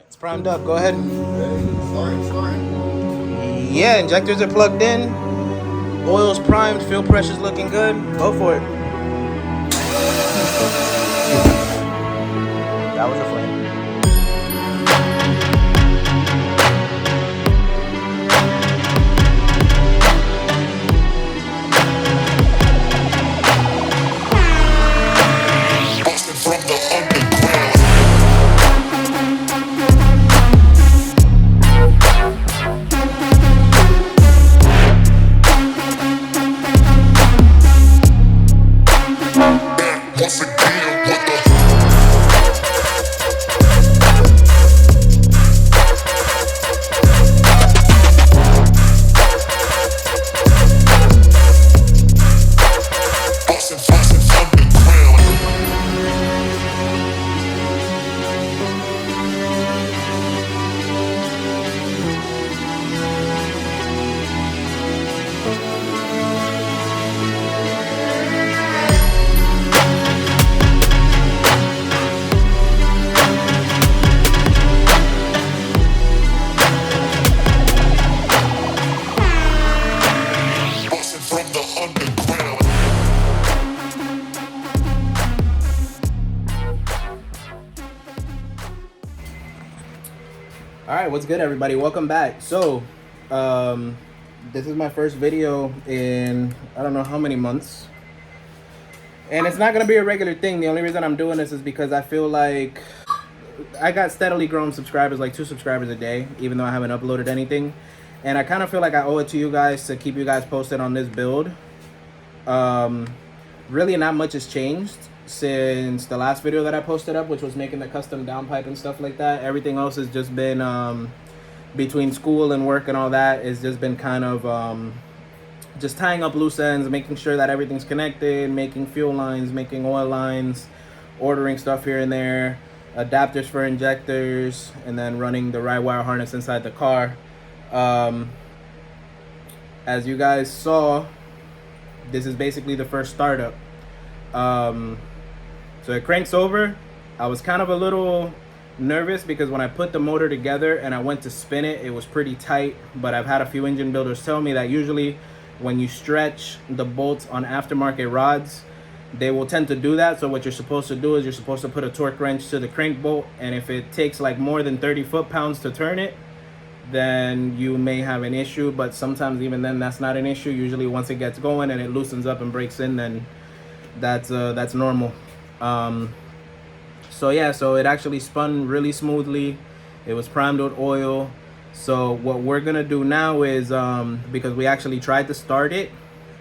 It's primed up. Go ahead. Starting. Yeah, injectors are plugged in. Oil's primed. Fuel pressure's looking good. Go for it. That was a flame. All right, what's good, everybody? Welcome back. So, this is my first video in I don't know how many months, and it's not gonna be a regular thing. The only reason I'm doing this is because I feel like I got steadily growing subscribers, like 2 subscribers a day, even though I haven't uploaded anything, and I kind of feel like I owe it to you guys to keep you guys posted on this build. Really, not much has changed since the last video that I posted up, which was making the custom downpipe and stuff like that. Everything else has just been between school and work and all that. It's just been kind of just tying up loose ends, making sure that everything's connected, making fuel lines, making oil lines, ordering stuff here and there, adapters for injectors, and then running the ride wire harness inside the car. As you guys saw, this is basically the first startup. So it cranks over. I was kind of a little nervous because when I put the motor together and I went to spin it, it was pretty tight. But I've had a few engine builders tell me that usually when you stretch the bolts on aftermarket rods, they will tend to do that. So what you're supposed to do is you're supposed to put a torque wrench to the crank bolt, and if it takes like more than 30 foot-pounds to turn it, then you may have an issue. But sometimes even then, that's not an issue. Usually once it gets going and it loosens up and breaks in, then that's normal. So yeah, so it actually spun really smoothly. It was primed with oil. So what we're gonna do now is because we actually tried to start it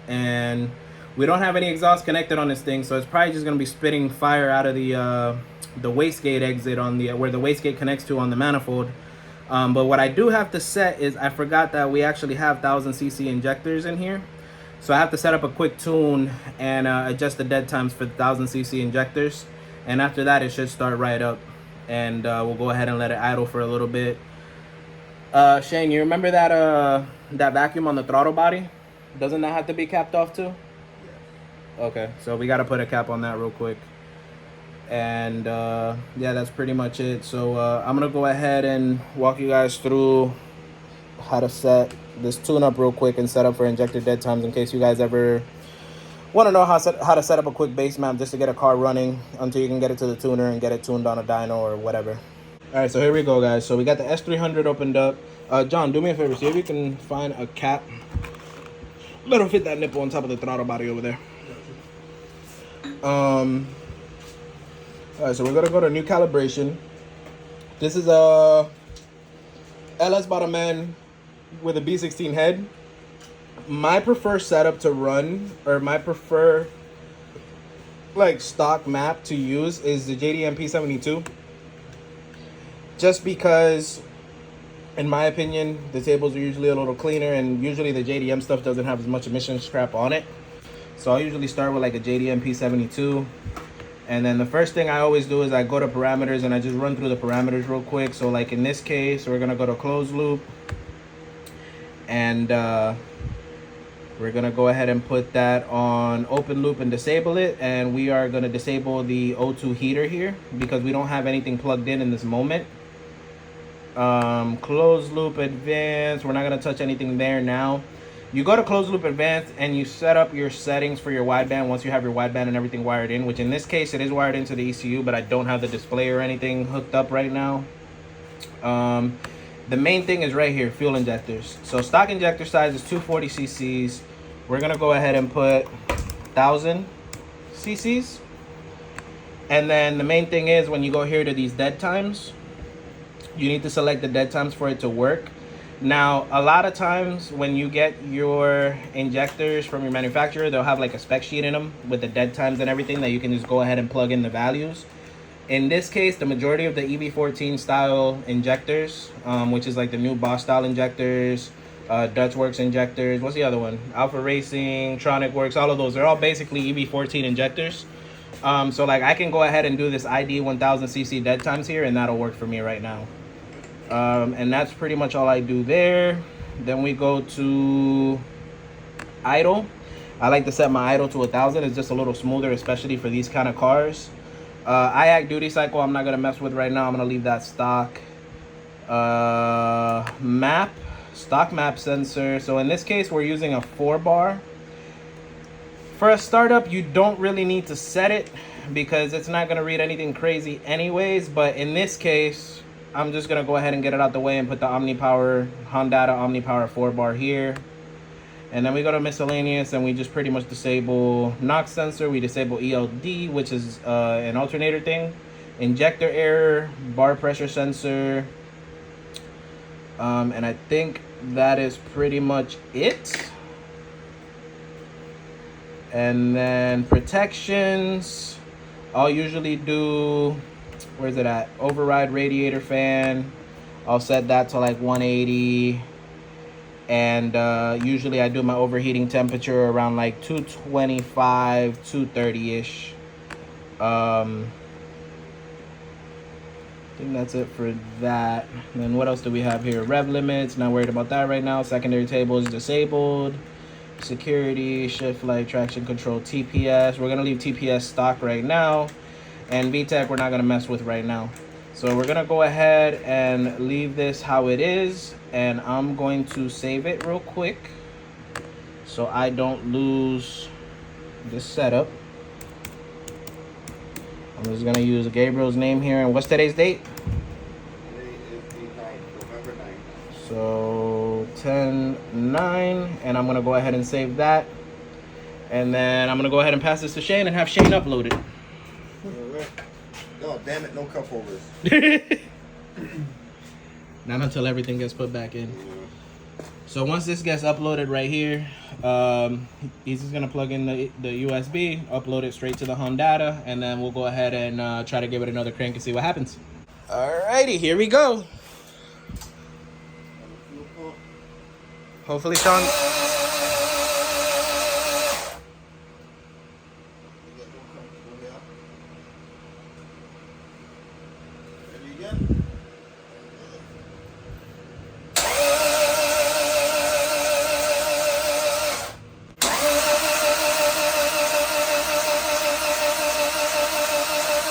and we don't have any exhaust connected on this thing, so it's probably just gonna be spitting fire out of the wastegate exit on the where the wastegate connects to on the manifold. But what I do have to set is, I forgot that we actually have 1000cc injectors in here. So I have to set up a quick tune and adjust the dead times for the 1000cc injectors. And after that, it should start right up. And we'll go ahead and let it idle for a little bit. Shane, you remember that that vacuum on the throttle body? Doesn't that have to be capped off too? Okay, so we got to put a cap on that real quick. And yeah, that's pretty much it. So I'm gonna go ahead and walk you guys through how to set this tune up real quick and set up for injector dead times, in case you guys ever want to know how to set up a quick base map just to get a car running until you can get it to the tuner and get it tuned on a dyno or whatever. All right, so here we go, guys. So we got the S300 opened up. John, do me a favor, see if you can find a cap that'll fit that nipple on top of the throttle body over there. All right, so we're gonna go to new calibration. This is a LS bottom end with a B16 head. My preferred setup to run, or my preferred like stock map to use, is the JDM P72. Just because, in my opinion, the tables are usually a little cleaner, and usually the JDM stuff doesn't have as much emission scrap on it. So I'll usually start with like a JDM P72. And then the first thing I always do is I go to parameters and I just run through the parameters real quick. So like in this case, we're gonna go to closed loop, and we're gonna go ahead and put that on open loop and disable it. And we are gonna disable the O2 heater here because we don't have anything plugged in this moment. Closed loop advanced. We're not gonna touch anything there now. You go to closed loop advanced and you set up your settings for your wideband once you have your wideband and everything wired in, which in this case it is wired into the ECU, but I don't have the display or anything hooked up right now. The main thing is right here, fuel injectors. So stock injector size is 240 cc's. We're gonna go ahead and put 1000 cc's. And then the main thing is when you go here to these dead times, you need to select the dead times for it to work. Now, a lot of times when you get your injectors from your manufacturer, they'll have like a spec sheet in them with the dead times and everything that you can just go ahead and plug in the values. In this case, the majority of the EB14 style injectors, which is like the new Boss style injectors, Dutch Works injectors, what's the other one? Alpha Racing, Tronic Works, all of those, they're all basically EB14 injectors. So like I can go ahead and do this ID 1000cc dead times here and that'll work for me right now. And that's pretty much all I do there. Then we go to idle. I like to set my idle to 1000. It's just a little smoother, especially for these kind of cars. IAC duty cycle I'm not gonna mess with right now. I'm gonna leave that stock. Map, stock map sensor. So in this case we're using a 4-bar. For a startup you don't really need to set it because it's not gonna read anything crazy anyways, but in this case I'm just gonna go ahead and get it out the way and put the OmniPower, Honda OmniPower 4-bar here. And then we go to miscellaneous and we just pretty much disable NOx sensor. We disable ELD, which is an alternator thing. Injector error, bar pressure sensor. And I think that is pretty much it. And then protections, I'll usually do, where's it at? Override radiator fan. I'll set that to like 180. And usually I do my overheating temperature around like 225, 230-ish. I think that's it for that. And then what else do we have here? Rev limits, not worried about that right now. Secondary table is disabled. Security, shift light, traction control, TPS. We're gonna leave TPS stock right now. And VTEC we're not gonna mess with right now. So we're gonna go ahead and leave this how it is, and I'm going to save it real quick so I don't lose this setup. I'm just gonna use Gabriel's name here, and what's today's date? Today is the 9th, November 9th. So 10/9, and I'm gonna go ahead and save that, and then I'm gonna go ahead and pass this to Shane and have Shane upload it. Oh, damn it, no cup holders. Not until everything gets put back in. So once this gets uploaded right here, he's just gonna plug in the USB, upload it straight to the Honda, and then we'll go ahead and try to give it another crank and see what happens. Alrighty, here we go. Hopefully Sean...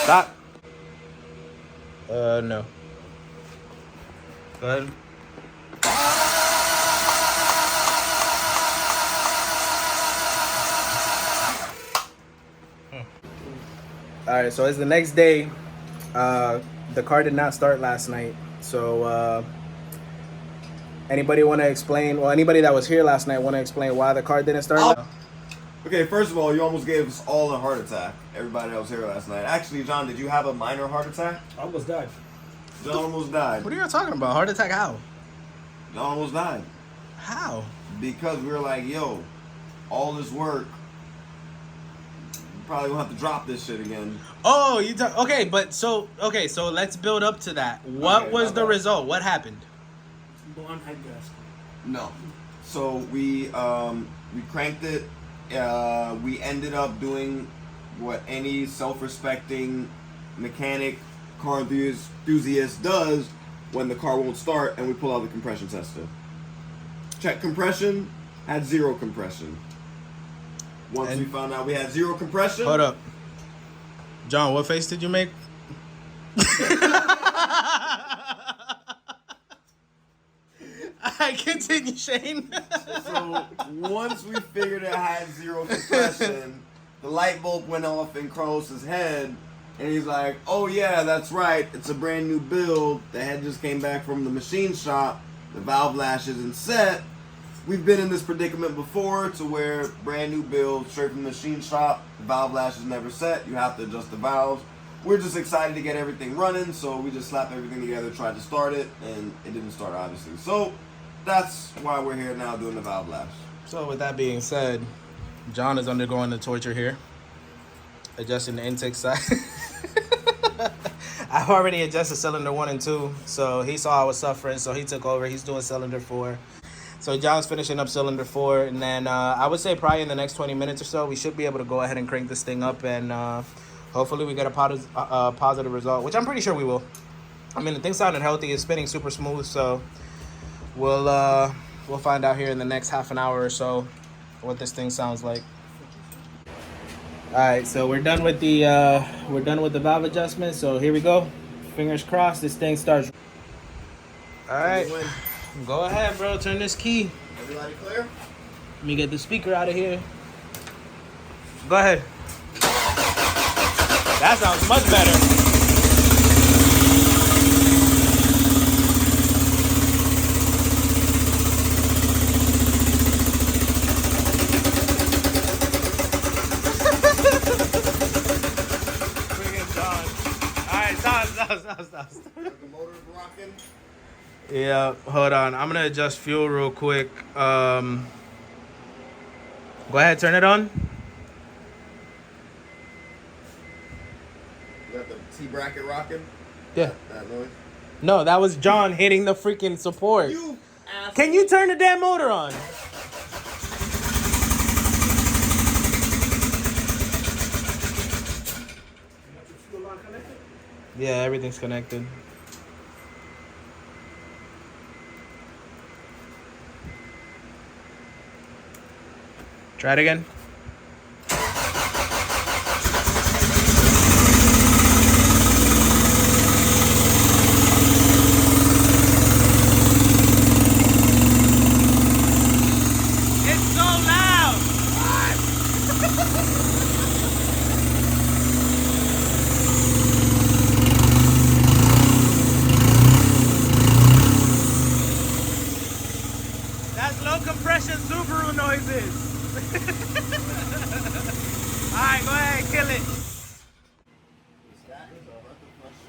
Stop. No. Go ahead. Alright, so it's the next day. The car did not start last night. So anybody want to explain, well, anybody that was here last night want to explain why the car didn't start? Okay, first of all, you almost gave us all a heart attack. Everybody that was here last night. Actually, John, did you have a minor heart attack? I almost died. John almost died. What are you talking about? Heart attack how? John almost died. How? Because we were like, yo, all this work, probably gonna have to drop this shit again. Oh, okay, so let's build up to that. What was the result? What happened? Blonde head gasket. No. So we cranked it. We ended up doing what any self-respecting mechanic, car enthusiast does when the car won't start, and we pull out the compression tester. Check compression, had 0 compression. Once we found out we had 0 compression. Hold up. John, what face did you make? Continue, Shane. So once we figured it had zero compression, the light bulb went off in Carlos's head, and he's like, "Oh yeah, that's right. It's a brand new build. The head just came back from the machine shop. The valve lash isn't set. We've been in this predicament before, to where brand new build straight from the machine shop. The valve lash is never set. You have to adjust the valves. We're just excited to get everything running, so we just slapped everything together, tried to start it, and it didn't start, obviously. So that's why we're here now doing the valve lash." So with that being said, John is undergoing the torture here, adjusting the intake side. I've already adjusted cylinder 1 and 2, so he saw I was suffering, so he took over. He's doing cylinder 4. So John's finishing up cylinder 4, and then I would say probably in the next 20 minutes or so, we should be able to go ahead and crank this thing up, and hopefully we get a positive result, which I'm pretty sure we will. I mean, the thing sounded healthy. It's spinning super smooth, so we'll find out here in the next half an hour or so what this thing sounds like. All right, so we're done with the valve adjustment. So here we go. Fingers crossed this thing starts. All right, go ahead, bro. Turn this key. Everybody clear? Let me get the speaker out of here. Go ahead. That sounds much better. Stop. The motor's rocking. Yeah, hold on. I'm gonna adjust fuel real quick. Go ahead, turn it on. You got the T-bracket rocking? Yeah. That noise? No, that was John hitting the freaking support. You asshole. Can you turn the damn motor on? Yeah, everything's connected. Try it again. It's so loud. That's low compression Subaru noises. Alright, go ahead, kill it.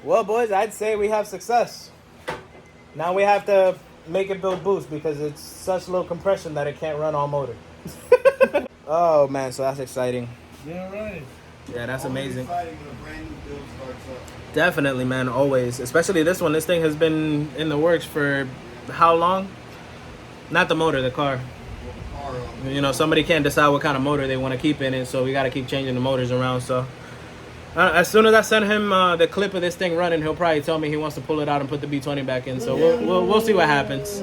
Well, boys, I'd say we have success. Now we have to make it build boost because it's such low compression that it can't run all motor. Oh man, so that's exciting. Yeah, right. Yeah, that's amazing. Exciting when a brand new build starts up. Definitely, man, always. Especially this one. This thing has been in the works for how long? Not the motor, the car. You know, somebody can't decide what kind of motor they want to keep in it, so we got to keep changing the motors around. So as soon as I send him the clip of this thing running, he'll probably tell me he wants to pull it out and put the B20 back in. So we'll see what happens.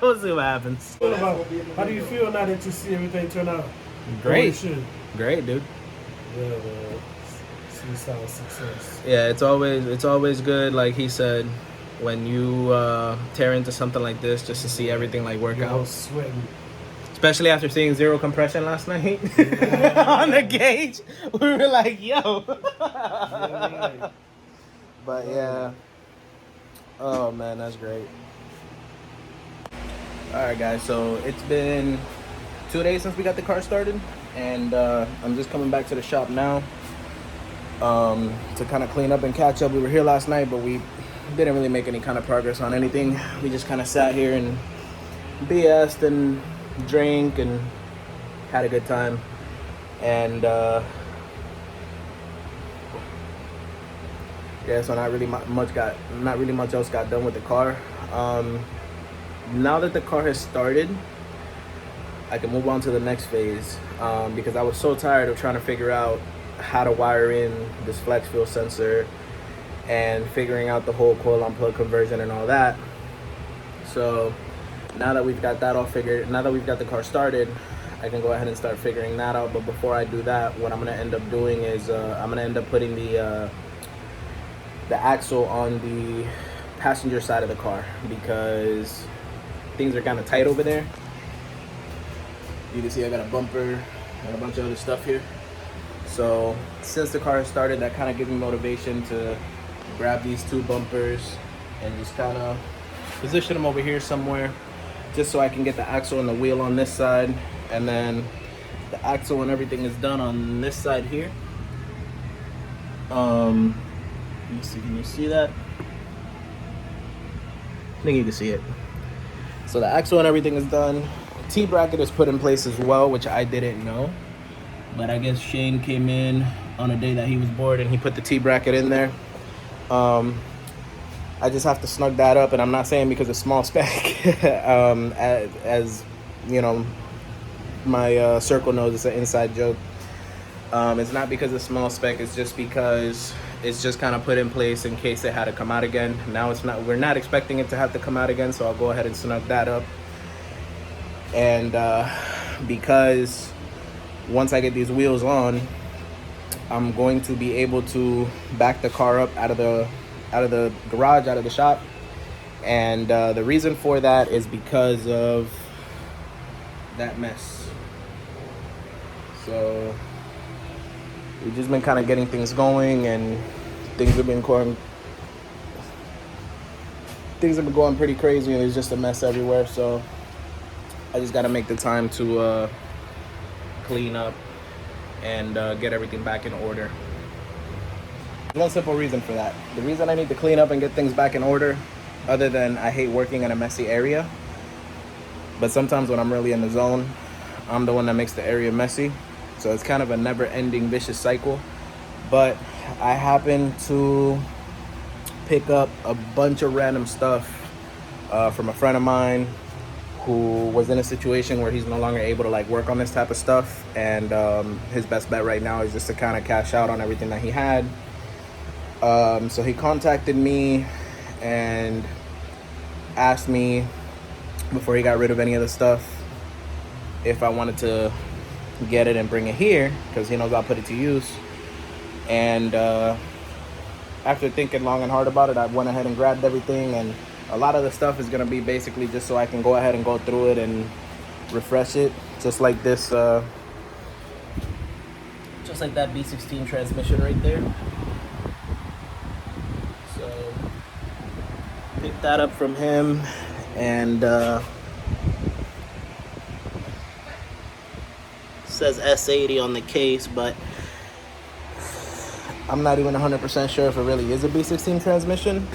We'll see what happens. How do you feel now that you see everything turn out? Great, great, dude. Yeah, man. See solid success. Yeah, it's always good, like he said, when you tear into something like this, just to see everything like work I out. was sweating. Especially after seeing zero compression last night on the gauge, we were like, "Yo." Right. But yeah, oh man, that's great. All right, guys. So it's been 2 days since we got the car started, and I'm just coming back to the shop now to kind of clean up and catch up. We were here last night, but we didn't really make any kind of progress on anything. We just kind of sat here and BS'd and drank and had a good time, and yeah, so not really much else got done with the car. Now that the car has started, I can move on to the next phase, because I was so tired of trying to figure out how to wire in this flex fuel sensor and figuring out the whole coil on plug conversion and all that. So now that we've got that all figured, now that we've got the car started, I can go ahead and start figuring that out. But before I do that, what I'm gonna end up doing is I'm gonna end up putting the axle on the passenger side of the car, because things are kind of tight over there. You can see I got a bumper and a bunch of other stuff here. So since the car started, that kind of gives me motivation to grab these 2 bumpers and just kind of position them over here somewhere, just so I can get the axle and the wheel on this side, and then the axle and everything is done on this side here. Let me see, can you see that? I think you can see it. So the axle and everything is done. T-bracket is put in place as well, which I didn't know. But I guess Shane came in on a day that he was bored and he put the T-bracket in there. I just have to snug that up, and I'm not saying because it's small spec. As you know, my circle knows, it's an inside joke. It's not because it's small spec, it's just because it's just kind of put in place in case it had to come out again. Now it's not, we're not expecting it to have to come out again, so I'll go ahead and snug that up. And because once I get these wheels on, I'm going to be able to back the car up out of the garage, out of the shop. And the reason for that is because of that mess. So we've just been kind of getting things going, and things have been going pretty crazy, and there's just a mess everywhere. So I just got to make the time to clean up and get everything back in order. One simple reason for that. The reason I need to clean up and get things back in order, other than I hate working in a messy area, but sometimes when I'm really in the zone, I'm the one that makes the area messy. So it's kind of a never-ending vicious cycle. But I happen to pick up a bunch of random stuff from a friend of mine who was in a situation where he's no longer able to like work on this type of stuff, and his best bet right now is just to kind of cash out on everything that he had. So he contacted me and asked me, before he got rid of any of the stuff, if I wanted to get it and bring it here, because he knows I'll put it to use. And after thinking long and hard about it, I went ahead and grabbed everything, and a lot of the stuff is going to be basically just so I can go ahead and go through it and refresh it, just like this, just like that B16 transmission right there. So picked that up from him, and says S80 on the case, but I'm not even 100% sure if it really is a B16 transmission.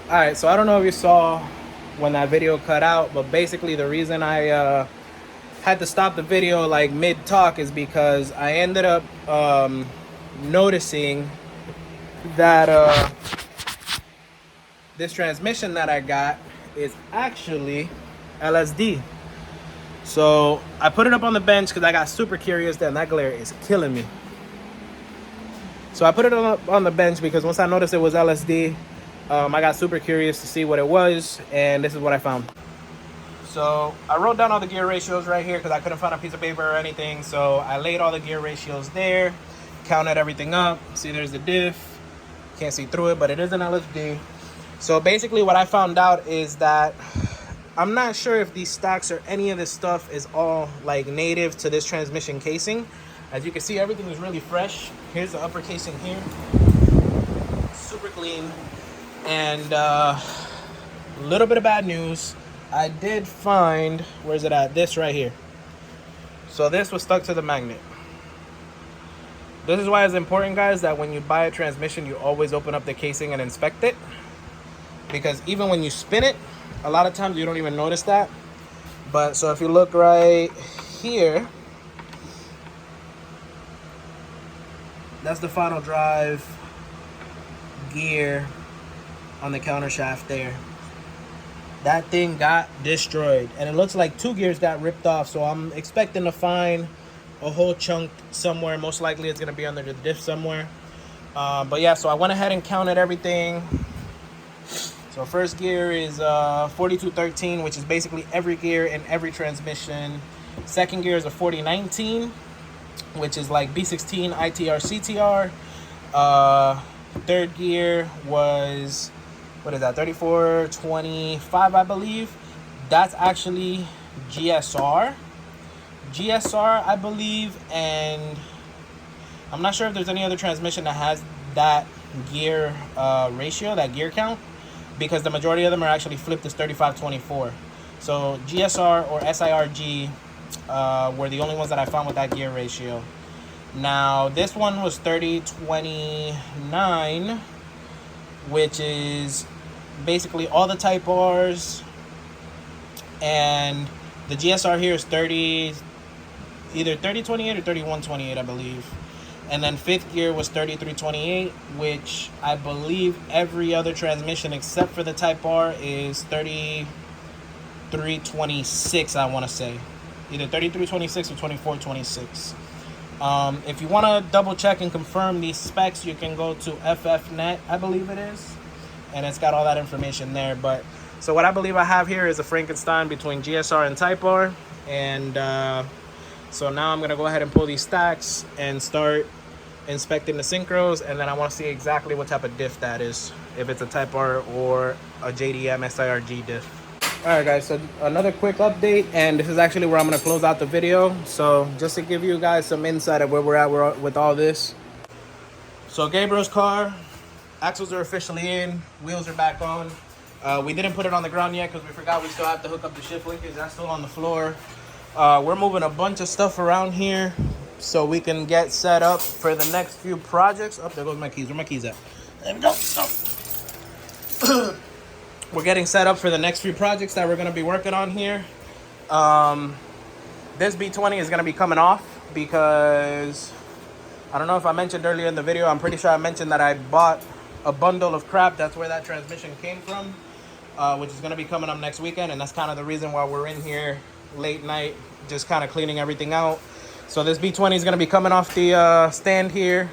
Alright, so I don't know if you saw when that video cut out, but basically the reason I had to stop the video like mid-talk is because I ended up noticing that this transmission that I got is actually LSD. So I put it up on the bench because I got super curious. Then that glare is killing me. So I put it up on the bench because once I noticed it was LSD, I got super curious to see what it was, and this is what I found. So I wrote down all the gear ratios right here because I couldn't find a piece of paper or anything. So I laid all the gear ratios there, counted everything up. See, there's the diff. Can't see through it, but it is an LSD. So basically what I found out is that I'm not sure if these stacks or any of this stuff is all like native to this transmission casing. As you can see, everything is really fresh. Here's the upper casing here. Super clean. And a little bit of bad news. I did find, where's it at? This right here. So this was stuck to the magnet. This is why it's important, guys, that when you buy a transmission, you always open up the casing and inspect it. Because even when you spin it, a lot of times you don't even notice that. But so if you look right here, that's the final drive gear on the counter shaft there. That thing got destroyed, and it looks like 2 gears got ripped off. So I'm expecting to find a whole chunk somewhere. Most likely it's gonna be under the diff somewhere. But yeah, so I went ahead and counted everything. So first gear is 4213, which is basically every gear in every transmission. Second gear is a 4019, which is like B16 ITR CTR. Third gear was, what is that, 3425, I believe. That's actually GSR, I believe, and I'm not sure if there's any other transmission that has that gear ratio, that gear count, because the majority of them are actually flipped as 3524. So GSR or SIRG were the only ones that I found with that gear ratio. Now this one was 3029, which is basically all the Type R's, and the GSR here is either 3028 or 3128, I believe. And then fifth gear was 3328, which I believe every other transmission except for the Type R is 3326, I want to say. Either 3326 or 2426. If you want to double check and confirm these specs, you can go to FFnet, I believe it is. And it's got all that information there. But so what I believe I have here is a Frankenstein between GSR and Type R. And so now I'm going to go ahead and pull these stacks and start inspecting the synchros. And then I want to see exactly what type of diff that is. If it's a Type R or a JDM SIRG diff. Alright guys, so another quick update, and this is actually where I'm going to close out the video. So just to give you guys some insight of where we're at with all this. So Gabriel's car, axles are officially in, wheels are back on. We didn't put it on the ground yet because we forgot we still have to hook up the shift linkage. That's still on the floor. We're moving a bunch of stuff around here so we can get set up for the next few projects. Oh, there goes my keys. Where my keys at? There we go. Oh. We're getting set up for the next few projects that we're going to be working on here. This B20 is going to be coming off because I don't know if I mentioned earlier in the video. I'm pretty sure I mentioned that I bought a bundle of crap. That's where that transmission came from, which is going to be coming up next weekend. And that's kind of the reason why we're in here late night, just kind of cleaning everything out. So this B20 is going to be coming off the stand here.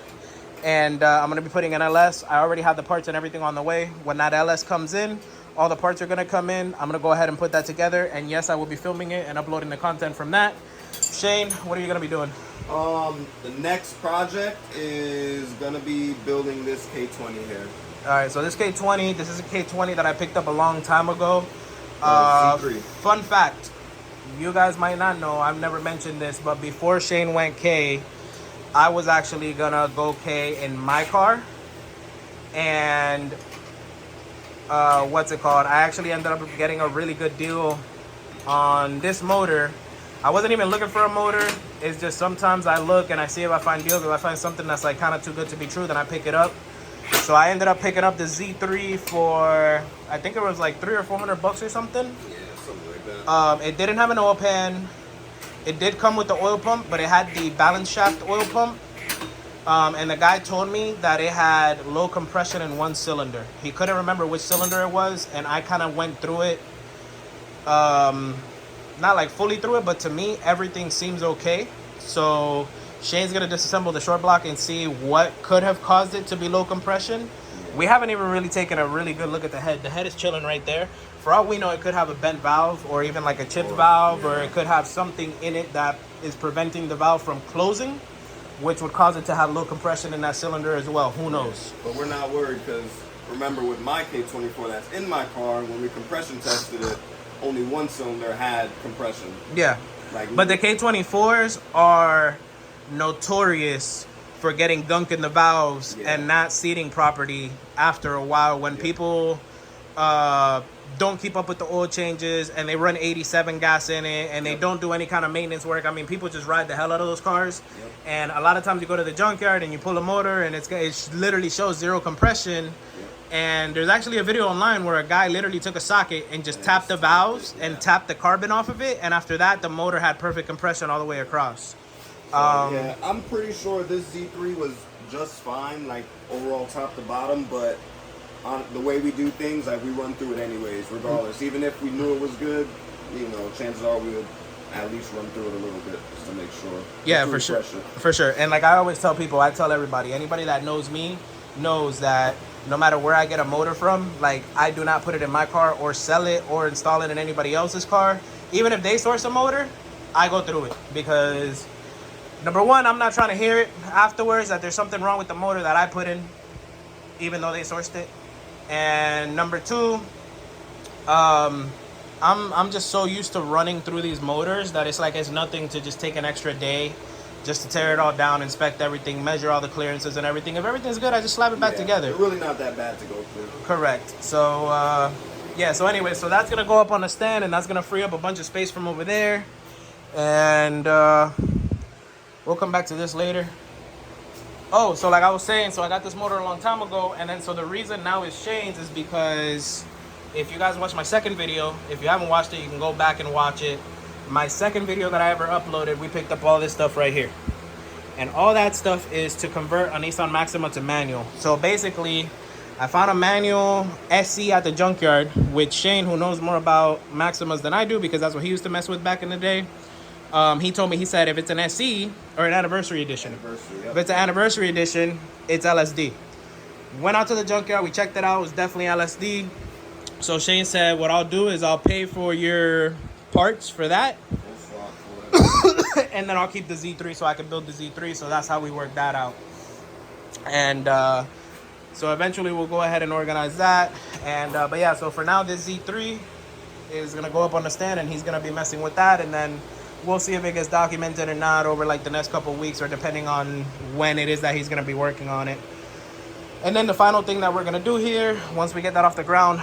And I'm going to be putting an LS. I already have the parts and everything on the way. When that LS comes in, all the parts are going to come in. I'm going to go ahead and put that together. And yes, I will be filming it and uploading the content from that. Shane, what are you going to be doing? The next project is going to be building this K20 here. All right, so this K20, this is a K20 that I picked up a long time ago. C3. Fun fact, you guys might not know, I've never mentioned this, but before Shane went K, I was actually going to go K in my car. And what's it called? I actually ended up getting a really good deal on this motor. I wasn't even looking for a motor. It's just sometimes I look and I see if I find deals. If I find something that's like kind of too good to be true, then I pick it up. So I ended up picking up the Z3 for, I think it was like $300 or $400 or something. Yeah, something like that. It didn't have an oil pan. It did come with the oil pump, but it had the balance shaft oil pump. And the guy told me that it had low compression in one cylinder. He couldn't remember which cylinder it was, and I kind of went through it. Not like fully through it, but to me, everything seems okay. So Shane's going to disassemble the short block and see what could have caused it to be low compression. We haven't even really taken a really good look at the head. The head is chilling right there. For all we know, it could have a bent valve or even like a chipped valve, or it could have something in it that is preventing the valve from closing, which would cause it to have low compression in that cylinder as well. Who knows? But we're not worried because remember with my K24 that's in my car, when we compression tested it, only one cylinder had compression. Yeah. But the K24s are notorious for getting gunk in the valves and not seating properly after a while when people don't keep up with the oil changes and they run 87 gas in it and they don't do any kind of maintenance work. I mean, people just ride the hell out of those cars. And a lot of times you go to the junkyard and you pull a motor and it literally shows zero compression. And there's actually a video online where a guy literally took a socket and just tapped the valves and tapped the carbon off of it. And after that, the motor had perfect compression all the way across. Yeah, I'm pretty sure this Z3 was just fine, like overall top to bottom, but on the way we do things, like we run through it anyways, regardless. Even if we knew it was good, you know, chances are we would at least run through it a little bit just to make sure. Yeah, for sure. For sure. And like I always tell people, I tell everybody, anybody that knows me knows that no matter where I get a motor from, like I do not put it in my car or sell it or install it in anybody else's car. Even if they source a motor, I go through it because number one, I'm not trying to hear it afterwards that there's something wrong with the motor that I put in. even though they sourced it. And number two, I'm just so used to running through these motors that it's like it's nothing to just take an extra day just to tear it all down, inspect everything, measure all the clearances and everything. If everything's good, I just slap it back together. They're really not that bad to go through. Correct. So yeah, so anyway, so that's gonna go up on the stand, and that's gonna free up a bunch of space from over there. And we'll come back to this later. Oh, so like I was saying, so I got this motor a long time ago, and then so the reason now it's changed is because if you guys watched my second video, if you haven't watched it, you can go back and watch it. My second video that I ever uploaded, we picked up all this stuff right here. And all that stuff is to convert a Nissan Maxima to manual. So basically, I found a manual SC at the junkyard with Shane, who knows more about Maximas than I do because that's what he used to mess with back in the day. He told me, he said, if it's an SC or an anniversary edition, if it's an anniversary edition, it's LSD. Went out to the junkyard, we checked it out, it was definitely LSD. So Shane said, what I'll do is I'll pay for your parts for that. And then I'll keep the Z3 so I can build the Z3. So that's how we work that out. And so eventually we'll go ahead and organize that. And but yeah, so for now this Z3 is gonna go up on the stand and he's gonna be messing with that, and then we'll see if it gets documented or not over like the next couple of weeks, or depending on when it is that he's gonna be working on it. And then the final thing that we're gonna do here, once we get that off the ground,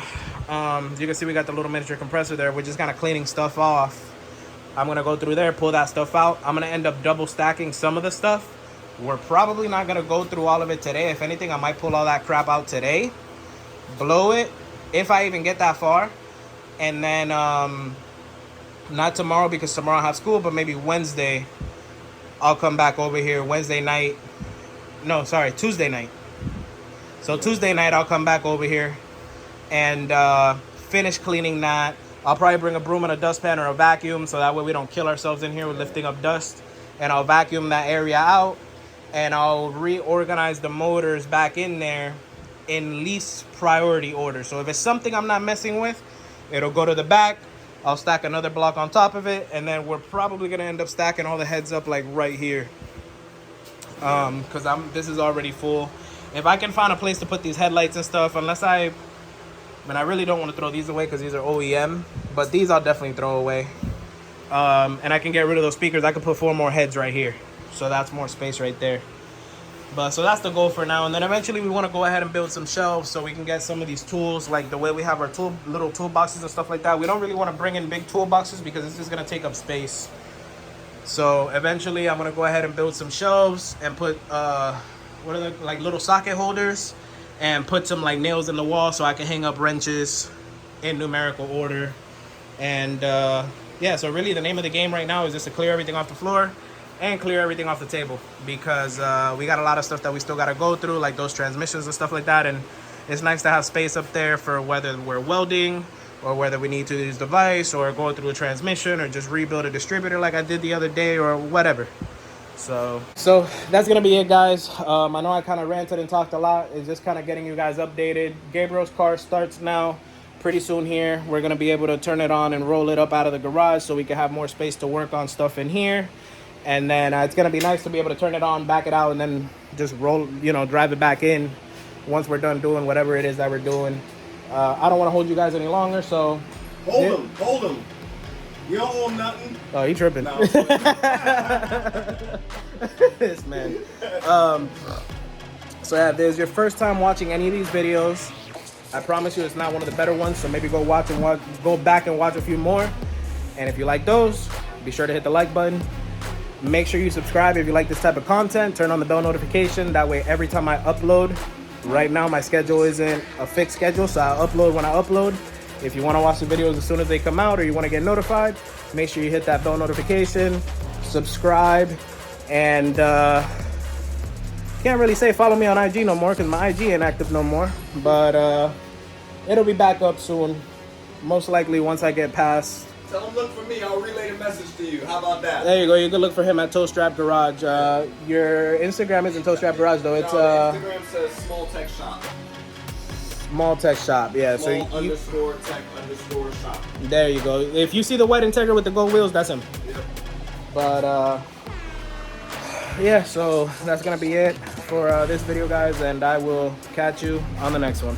you can see we got the little miniature compressor there. We're just kind of cleaning stuff off. I'm gonna go through there, pull that stuff out. I'm gonna end up double stacking some of the stuff. We're probably not gonna go through all of it today. If anything, I might pull all that crap out today, blow it, if I even get that far. And then, not tomorrow because tomorrow I have school, but maybe Wednesday, I'll come back over here. Tuesday night. So Tuesday night, I'll come back over here and finish cleaning that. I'll probably bring a broom and a dustpan or a vacuum, so that way we don't kill ourselves in here with lifting up dust. And I'll vacuum that area out, and I'll reorganize the motors back in there in least priority order. So if it's something I'm not messing with, it'll go to the back. I'll stack another block on top of it, and then we're probably gonna end up stacking all the heads up like right here, because this is already full. If I can find a place to put these headlights and stuff, I really don't want to throw these away because these are OEM, but these I'll definitely throw away. And I can get rid of those speakers. I could put 4 more heads right here, so that's more space right there. But so that's the goal for now. And then eventually we want to go ahead and build some shelves so we can get some of these tools, like the way we have our little toolboxes and stuff like that. We don't really want to bring in big toolboxes because it's just going to take up space. So eventually I'm going to go ahead and build some shelves and put what are they, like little socket holders, and put some like nails in the wall so I can hang up wrenches in numerical order. And yeah, so really the name of the game right now is just to clear everything off the floor and clear everything off the table, because we got a lot of stuff that we still got to go through, like those transmissions and stuff like that. And it's nice to have space up there for whether we're welding or whether we need to use the device or go through a transmission or just rebuild a distributor like I did the other day or whatever. So that's gonna be it, guys. I know I kind of ranted and talked a lot. It's just kind of getting you guys updated. Gabriel's car starts now pretty soon here. We're gonna be able to turn it on and roll it up out of the garage so we can have more space to work on stuff in here. And then it's gonna be nice to be able to turn it on, back it out, and then just roll, drive it back in once we're done doing whatever it is that we're doing. I don't want to hold you guys any longer, so Hold him. You don't owe him nothing. Oh, he tripping. No. This man. So yeah, if there's your first time watching any of these videos, I promise you it's not one of the better ones, so maybe go back and watch a few more. And if you like those, be sure to hit the like button. Make sure you subscribe if you like this type of content. Turn on the bell notification. That way every time I upload, right now my schedule isn't a fixed schedule, so I'll upload when I upload. If you want to watch the videos as soon as they come out, or you want to get notified, make sure you hit that bell notification, subscribe, and can't really say follow me on IG no more because my IG ain't active no more, but it'll be back up soon, most likely once I get past. Tell him look for me. I'll relay the message to you. How about that? There you go. You can look for him at Toe Strap Garage. Your Instagram isn't Toe Strap Garage though. It's Instagram says Small Tech Shop. Small Tech Shop. Yeah. Small _ tech _ shop. There you go. If you see the white Integra with the gold wheels, that's him. Yep. But yeah. So that's gonna be it. for this video, guys, and I will catch you on the next one.